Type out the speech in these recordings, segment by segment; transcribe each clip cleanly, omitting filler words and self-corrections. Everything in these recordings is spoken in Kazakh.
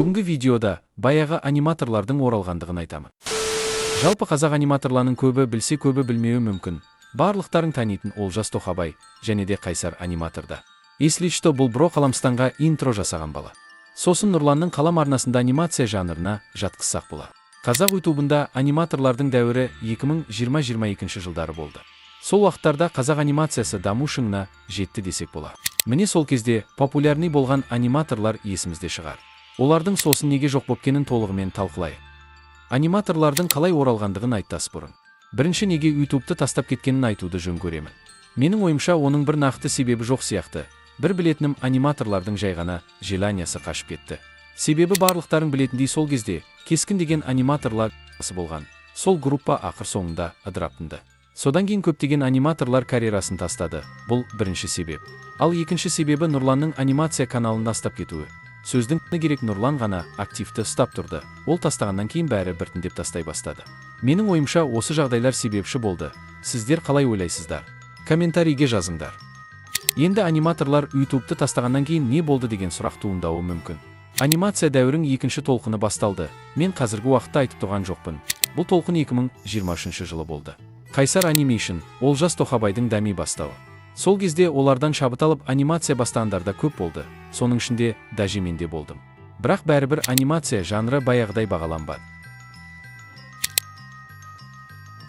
Бүгінгі видеода баяғы аниматорлардың оралғандығын айтамын. Жалпы қазақ аниматорларының көбі білсе, көбі білмеуі мүмкін. Барлықтарың танитын Олжас Тоқабай және де Қайсар аниматорда. Если что, бұл бро Қаламстанға интро жасаған бала. Сосын Нұрланның қалам арнасында анимация жанрына жатқызсақ болады. Қазақ ютубында аниматорлардың дәуірі 2020-22 жылдары болды. Сол уақыттарда қазақ анимациясы даму шыңына жетті десек болады. Міне сол кезде популярный болған аниматорлар есімізде шығар. Олардың сосын неге жоқ бопкенін толығымен талқылайық. Аниматорлардың қалай оралғандығын айттас бұрын. Бірінші, неге ютубты тастап кеткенін айтуды жөн көремін. Менің ойымша, оның бір нақты себебі жоқ сияқты. Бір білетінім, аниматорлардың жай ғана желаниясы қашып кетті. Себебі барлықтарың білетіндей, сол кезде Кескін деген аниматорлар болған. Сол группа ақыр соңында ыдырап тынды. Содан кейін көптеген аниматорлар карьерасын тастады. Бұл бірінші себеп. Ал екінші себебі Нұрланның анимация каналын тастап кетуі. Сөздің керек, Нұрлан ғана активті ұстап тұрды. Ол тастағаннан кейін бәрі біртіндеп тастай бастады. Менің ойымша, осы жағдайлар себепші болды. Сіздер қалай ойлайсыздар? Комментарийге жазыңдар. Енді аниматорлар ютубты тастағаннан кейін не болды деген сұрақ туындауы мүмкін. Анимация дәуірінің екінші толқыны басталды. Мен қазіргі уақытта айтып тұрған жоқпын. Бұл толқын 2023 жылы болды. Қайсар анимейшн, Олжас Тоқабайдың дами бастауы. Сол кезде олардан шабыт алып анимация бастағандарда көп болды. Соның ішінде даже мен де болдым. Бірақ бәрібір анимация жанры баяғыдай бағаланбады.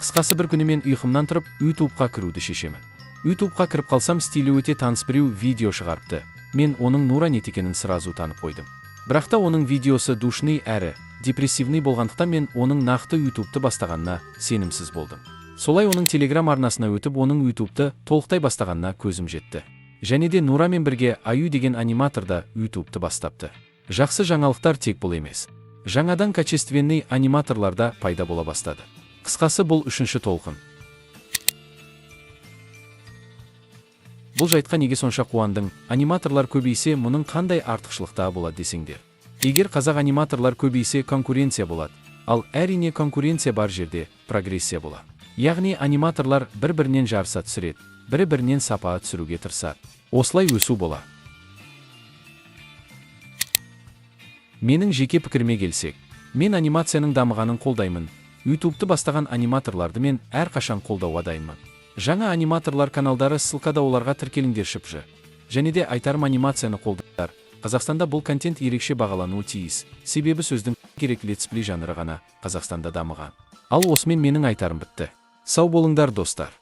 Қысқасы, бір күні мен ұйқымнан тұрып ютубқа кіруді шешемін. Ютубқа кіріп қалсам, стилі өте таныс біреу видео шығарыпты. Мен оның Нуран екенін сразу танып қойдым. Бірақ та оның видеосы душный әрі депрессивный болғандықтан мен оның нақты ютубты бастағанына сенімсіз болдым. Солай оның телеграм арнасына өтіп, оның ютубты толықтай бастағанына көзім жетті. Және де Нурамен бірге Аю деген аниматорда ютубты бастапты. Жақсы жаңалықтар тек бұл емес. Жаңадан качественный аниматорларда пайда бола бастады. Қысқасы, бұл үшінші толқын. Бұл жайтқа неге сонша қуандың? Аниматорлар көбейсе, мұның қандай артықшылықта болады десеңдер. Егер қазақ аниматорлар көбейсе, конкуренция болады. Ал әрине, конкуренция бар жерде прогрессия болады. Яғни аниматорлар бір-бірінен жарыса түсіреді, бірі-бірінен сапа түсіруге тырысады. Осылай өсу болады. Менің жеке пікіріме келсек, мен анимацияның дамығанын қолдаймын. Ютубты бастаған аниматорларды мен әрқашан қолдауға дайынмын. Жаңа аниматорлар каналдары ссылкада, оларға тіркеліңдер шыпшы. Және де айтарым, анимацияны қолдаңдар. Қазақстанда бұл контент ерекше бағалануы тиіс. Себебі сөздің керек летсплей жанры ғана Қазақстанда дамыған. Ал осымен менің айтарым бітті. Сау болыңдар достар.